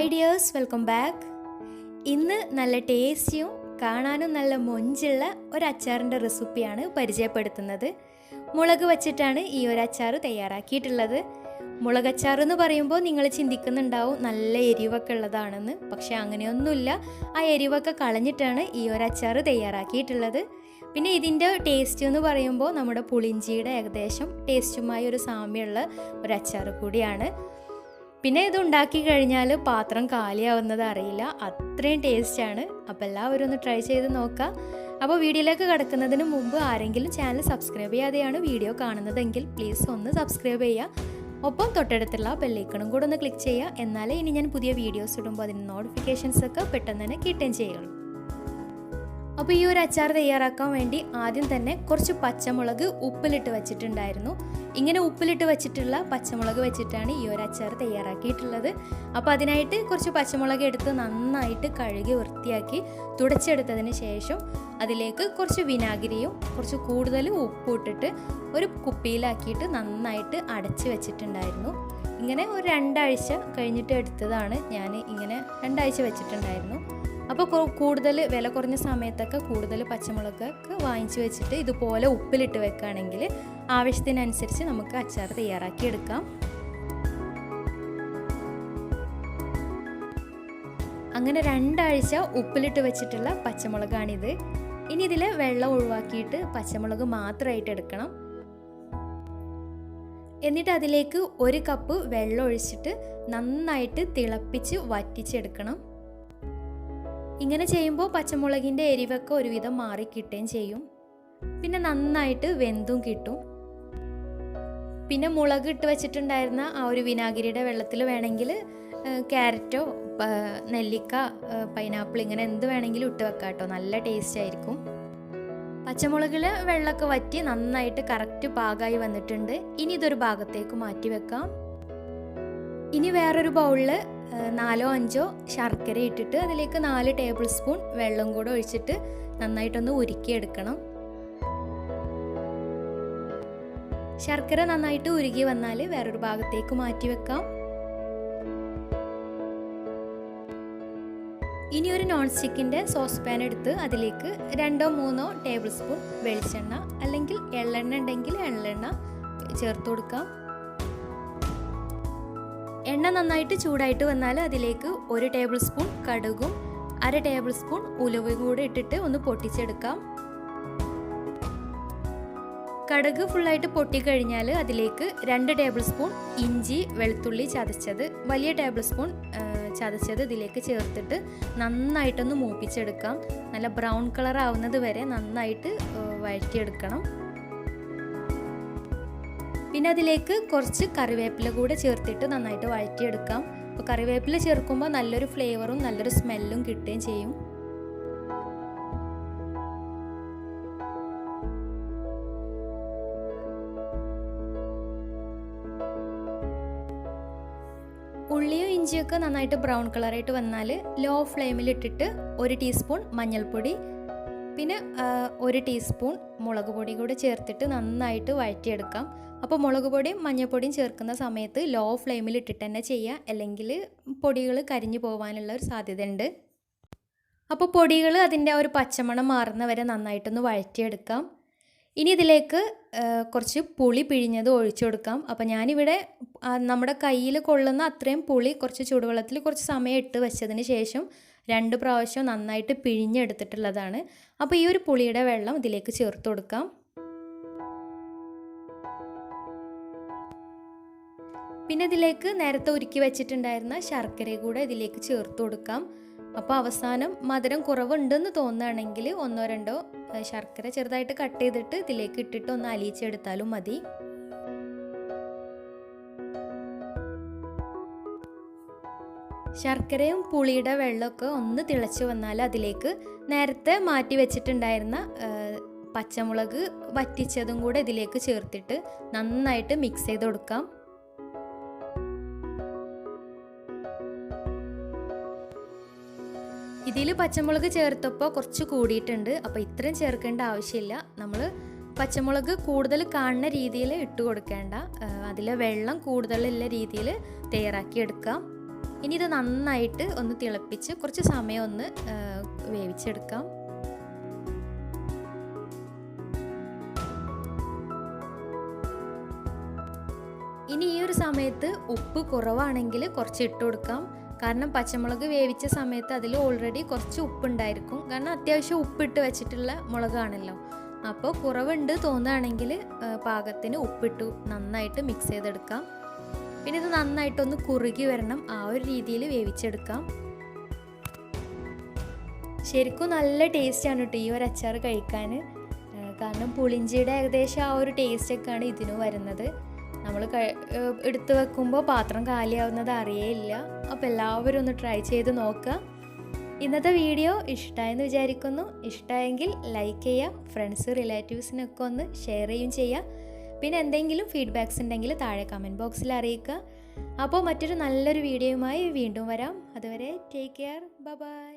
Hi dears, welcome back. ഇന്ന് നല്ല ടേസ്റ്റിയും കാണാനും നല്ല മൊഞ്ചുള്ള ഒരു അച്ചാറിൻ്റെ റെസിപ്പിയാണ് പരിചയപ്പെടുത്തുന്നത്. മുളക് വച്ചിട്ടാണ് ഈ ഒരു അച്ചാർ തയ്യാറാക്കിയിട്ടുള്ളത്. മുളകച്ചാർ എന്ന് പറയുമ്പോൾ നിങ്ങൾ ചിന്തിക്കുന്നുണ്ടാവും നല്ല എരിവൊക്കെ ഉള്ളതാണെന്ന്. പക്ഷേ അങ്ങനെയൊന്നുമില്ല. ആ എരിവൊക്കെ കളഞ്ഞിട്ടാണ് ഈ ഒരു അച്ചാർ തയ്യാറാക്കിയിട്ടുള്ളത്. പിന്നെ ഇതിൻ്റെ ടേസ്റ്റ് എന്ന് പറയുമ്പോൾ നമ്മുടെ പുളിഞ്ചിയുടെ ഏകദേശം ടേസ്റ്റുമായി ഒരു സാമ്യമുള്ള ഒരു അച്ചാർ കൂടിയാണ്. പിന്നെ ഇത് ഉണ്ടാക്കി കഴിഞ്ഞാൽ പാത്രം കാലിയാവുന്നത് അറിയില്ല, അത്രയും ടേസ്റ്റാണ്. അപ്പോൾ എല്ലാവരും ഒന്ന് ട്രൈ ചെയ്ത് നോക്കാം. അപ്പോൾ വീഡിയോയിലേക്ക് കടക്കുന്നതിന് മുമ്പ് ആരെങ്കിലും ചാനൽ സബ്സ്ക്രൈബ് ചെയ്യാതെയാണ് വീഡിയോ കാണുന്നതെങ്കിൽ പ്ലീസ് ഒന്ന് സബ്സ്ക്രൈബ് ചെയ്യുക. ഒപ്പം തൊട്ടടുത്തുള്ള ബെല്ലൈക്കണും കൂടെ ഒന്ന് ക്ലിക്ക് ചെയ്യുക. എന്നാലേ ഇനി ഞാൻ പുതിയ വീഡിയോസ് ഇടുമ്പോൾ അതിന് നോട്ടിഫിക്കേഷൻസൊക്കെ പെട്ടെന്ന് തന്നെ കിട്ടുകയും ചെയ്യുള്ളൂ. അപ്പോൾ ഈ ഒരു അച്ചാർ തയ്യാറാക്കാൻ വേണ്ടി ആദ്യം തന്നെ കുറച്ച് പച്ചമുളക് ഉപ്പിലിട്ട് വെച്ചിട്ടുണ്ടായിരുന്നു. ഇങ്ങനെ ഉപ്പിലിട്ട് വെച്ചിട്ടുള്ള പച്ചമുളക് വെച്ചിട്ടാണ് ഈ ഒരു അച്ചാർ തയ്യാറാക്കിയിട്ടുള്ളത്. അപ്പോൾ അതിനായിട്ട് കുറച്ച് പച്ചമുളക് എടുത്ത് നന്നായിട്ട് കഴുകി വൃത്തിയാക്കി തുടച്ചെടുത്തതിന് ശേഷം അതിലേക്ക് കുറച്ച് വിനാഗിരിയും കുറച്ച് കൂടുതൽ ഉപ്പും ഇട്ടിട്ട് ഒരു കുപ്പിയിലാക്കിയിട്ട് നന്നായിട്ട് അടച്ച് വെച്ചിട്ടുണ്ടായിരുന്നു. ഇങ്ങനെ ഒരു 2 ആഴ്ച കഴിഞ്ഞിട്ട് എടുത്തതാണ്. ഞാൻ ഇങ്ങനെ 2 ആഴ്ച വെച്ചിട്ടുണ്ടായിരുന്നു. അപ്പോൾ കൂടുതൽ വില കുറഞ്ഞ സമയത്തൊക്കെ കൂടുതൽ പച്ചമുളകൊക്കെ വാങ്ങിച്ച് വെച്ചിട്ട് ഇതുപോലെ ഉപ്പിലിട്ട് വെക്കുകയാണെങ്കിൽ ആവശ്യത്തിനനുസരിച്ച് നമുക്ക് അച്ചാർ തയ്യാറാക്കിയെടുക്കാം. അങ്ങനെ 2 ആഴ്ച ഉപ്പിലിട്ട് വെച്ചിട്ടുള്ള പച്ചമുളകാണിത്. ഇനി ഇതിൽ വെള്ളം ഒഴിവാക്കിയിട്ട് പച്ചമുളക് മാത്രമായിട്ട് എടുക്കണം. എന്നിട്ട് അതിലേക്ക് 1 കപ്പ് വെള്ളം ഒഴിച്ചിട്ട് നന്നായിട്ട് തിളപ്പിച്ച് വറ്റിച്ചെടുക്കണം. ഇങ്ങനെ ചെയ്യുമ്പോൾ പച്ചമുളകിൻ്റെ എരിവൊക്കെ ഒരുവിധം മാറി കിട്ടുകയും ചെയ്യും. പിന്നെ നന്നായിട്ട് വെന്തും കിട്ടും. പിന്നെ മുളക് ഇട്ട് വെച്ചിട്ടുണ്ടായിരുന്ന ആ ഒരു വിനാഗിരിയുടെ വെള്ളത്തിൽ വേണമെങ്കിൽ ക്യാരറ്റോ നെല്ലിക്ക പൈനാപ്പിൾ ഇങ്ങനെ എന്ത് വേണമെങ്കിലും ഇട്ട് വെക്കാം കേട്ടോ, നല്ല ടേസ്റ്റ് ആയിരിക്കും. പച്ചമുളകിൽ വെള്ളമൊക്കെ വറ്റി നന്നായിട്ട് കറക്റ്റ് പാകമായി വന്നിട്ടുണ്ട്. ഇനി ഇതൊരു ഭാഗത്തേക്ക് മാറ്റി വെക്കാം. ഇനി വേറൊരു ബൗളിൽ 4-5 ശർക്കര ഇട്ടിട്ട് അതിലേക്ക് 4 ടേബിൾ സ്പൂൺ വെള്ളം കൂടെ ഒഴിച്ചിട്ട് നന്നായിട്ടൊന്ന് ഉരുക്കിയെടുക്കണം. ശർക്കര നന്നായിട്ട് ഉരുകി വന്നാൽ വേറൊരു ഭാഗത്തേക്ക് മാറ്റി വെക്കാം. ഇനി ഒരു നോൺ സ്റ്റിക്കിൻ്റെ സോസ് പാൻ എടുത്ത് അതിലേക്ക് 2-3 ടേബിൾ സ്പൂൺ വെളിച്ചെണ്ണ അല്ലെങ്കിൽ എള്ളെണ്ണ ഉണ്ടെങ്കിൽ എള്ളെണ്ണ ചേർത്ത് കൊടുക്കാം. എണ്ണ നന്നായിട്ട് ചൂടായിട്ട് വന്നാൽ അതിലേക്ക് 1 ടേബിൾ സ്പൂൺ കടുകും 1/2 ടേബിൾ സ്പൂൺ ഉലുവയും കൂടെ ഇട്ടിട്ട് ഒന്ന് പൊട്ടിച്ചെടുക്കാം. കടുക് ഫുള്ളായിട്ട് പൊട്ടിക്കഴിഞ്ഞാൽ അതിലേക്ക് 2 ടേബിൾ സ്പൂൺ ഇഞ്ചി വെളുത്തുള്ളി ചതച്ചത്, വലിയ ടേബിൾ സ്പൂൺ ചതച്ചത് ഇതിലേക്ക് ചേർത്തിട്ട് നന്നായിട്ടൊന്ന് മൂപ്പിച്ചെടുക്കാം. നല്ല ബ്രൗൺ കളർ ആവുന്നത് വരെ നന്നായിട്ട് വഴറ്റിയെടുക്കണം. പിന്നെ അതിലേക്ക് കുറച്ച് കറിവേപ്പില കൂടെ ചേർത്തിട്ട് നന്നായിട്ട് വഴറ്റിയെടുക്കാം. അപ്പോൾ കറിവേപ്പില ചേർക്കുമ്പോൾ നല്ലൊരു ഫ്ലേവറും നല്ലൊരു സ്മെല്ലും കിട്ടുകയും ചെയ്യും. ഉള്ളിയും ഇഞ്ചിയൊക്കെ നന്നായിട്ട് ബ്രൗൺ കളറായിട്ട് വന്നാൽ ലോ ഫ്ലെയിമിൽ ഇട്ടിട്ട് 1 ടീസ്പൂൺ മഞ്ഞൾപ്പൊടി പിന്നെ 1 ടീസ്പൂൺ മുളക് പൊടി കൂടെ ചേർത്തിട്ട് നന്നായിട്ട് വഴറ്റിയെടുക്കാം. അപ്പോൾ മുളക് പൊടിയും മഞ്ഞൾപ്പൊടിയും ചേർക്കുന്ന സമയത്ത് ലോ ഫ്ലെയിമിൽ ഇട്ടിട്ട് തന്നെ ചെയ്യുക, അല്ലെങ്കിൽ പൊടികൾ കരിഞ്ഞു പോകാനുള്ള ഒരു സാധ്യതയുണ്ട്. അപ്പോൾ പൊടികൾ അതിൻ്റെ ഒരു പച്ചമണം മാറുന്ന വരെ നന്നായിട്ടൊന്ന് വഴറ്റിയെടുക്കാം. ഇനി ഇതിലേക്ക് കുറച്ച് പുളി പിഴിഞ്ഞത് ഒഴിച്ചു കൊടുക്കാം. അപ്പോൾ ഞാനിവിടെ നമ്മുടെ കയ്യിൽ കൊള്ളുന്ന അത്രയും പുളി കുറച്ച് ചൂടുവെള്ളത്തിൽ കുറച്ച് സമയം ഇട്ട് വെച്ചതിന് ശേഷം 2 പ്രാവശ്യം നന്നായിട്ട് പിഴിഞ്ഞെടുത്തിട്ടുള്ളതാണ്. അപ്പോൾ ഈ ഒരു പുളിയുടെ വെള്ളം ഇതിലേക്ക് ചേർത്ത് കൊടുക്കാം. പിന്നെ ഇതിലേക്ക് നേരത്തെ ഉരുക്കി വെച്ചിട്ടുണ്ടായിരുന്ന ശർക്കര കൂടെ ഇതിലേക്ക് ചേർത്ത് കൊടുക്കാം. അപ്പോൾ അവസാനം മധുരം കുറവുണ്ടെന്ന് തോന്നുകയാണെങ്കിൽ 1-2 ശർക്കര ചെറുതായിട്ട് കട്ട് ചെയ്തിട്ട് ഇതിലേക്ക് ഇട്ടിട്ട് ഒന്ന് അലിയിച്ചെടുത്താലും മതി. ശർക്കരയും പുളിയുടെ വെള്ളമൊക്കെ ഒന്ന് തിളച്ച് വന്നാൽ അതിലേക്ക് നേരത്തെ മാറ്റി വെച്ചിട്ടുണ്ടായിരുന്ന പച്ചമുളക് വറ്റിച്ചതും കൂടെ ഇതിലേക്ക് ചേർത്തിട്ട് നന്നായിട്ട് മിക്സ് ചെയ്ത് കൊടുക്കാം. ഇതിൽ പച്ചമുളക് ചേർത്തപ്പോൾ കുറച്ച് കൂടിയിട്ടുണ്ട്. അപ്പോൾ ഇത്രയും ചേർക്കേണ്ട ആവശ്യമില്ല. നമ്മൾ പച്ചമുളക് കൂടുതൽ കാണുന്ന രീതിയിൽ ഇട്ട് കൊടുക്കേണ്ട, അതിലെ വെള്ളം കൂടുതലുള്ള രീതിയിൽ തയ്യാറാക്കിയെടുക്കാം. ഇനി ഇത് നന്നായിട്ട് ഒന്ന് തിളപ്പിച്ച് കുറച്ച് സമയം ഒന്ന് വേവിച്ചെടുക്കാം. ഇനി ഈ ഒരു സമയത്ത് ഉപ്പ് കുറവാണെങ്കിൽ കുറച്ച് ഇട്ട് കൊടുക്കാം. കാരണം പച്ചമുളക് വേവിച്ച സമയത്ത് അതിൽ ഓൾറെഡി കുറച്ച് ഉപ്പുണ്ടായിരിക്കും. കാരണം അത്യാവശ്യം ഉപ്പിട്ട് വെച്ചിട്ടുള്ള മുളകാണല്ലോ. അപ്പോൾ കുറവുണ്ട് തോന്നുകയാണെങ്കിൽ പാകത്തിന് ഉപ്പിട്ട് നന്നായിട്ട് മിക്സ് ചെയ്തെടുക്കാം. പിന്നെ ഇത് നന്നായിട്ടൊന്ന് കുറുകി വരണം, ആ ഒരു രീതിയിൽ വേവിച്ചെടുക്കാം. ശരിക്കും നല്ല ടേസ്റ്റാണ് കേട്ടോ ഈ ഒരു അച്ചാർ കഴിക്കാൻ. കാരണം പുളിഞ്ചിയുടെ ഏകദേശം ആ ഒരു ടേസ്റ്റൊക്കെയാണ് ഇതിന് വരുന്നത്. നമ്മൾ എടുത്തു വെക്കുമ്പോൾ പാത്രം കാലിയാവുന്നത് അറിയേയില്ല. അപ്പോൾ എല്ലാവരും ഒന്ന് ട്രൈ ചെയ്ത് നോക്കുക. ഇന്നത്തെ വീഡിയോ ഇഷ്ടമായെന്ന് വിചാരിക്കുന്നു. ഇഷ്ടമായെങ്കിൽ ലൈക്ക് ചെയ്യുക, ഫ്രണ്ട്സ് റിലേറ്റീവ്സിനൊക്കെ ഒന്ന് ഷെയർ ചെയ്യുകയും ചെയ്യുക. പിന്നെ എന്തെങ്കിലും ഫീഡ്ബാക്ക്സ് ഉണ്ടെങ്കിൽ താഴെ കമൻറ്റ് ബോക്സിൽ അറിയിക്കുക. അപ്പോൾ മറ്റൊരു നല്ലൊരു വീഡിയോയുമായി വീണ്ടും വരാം. അതുവരെ ടേക്ക് കെയർ, ബൈ ബൈ.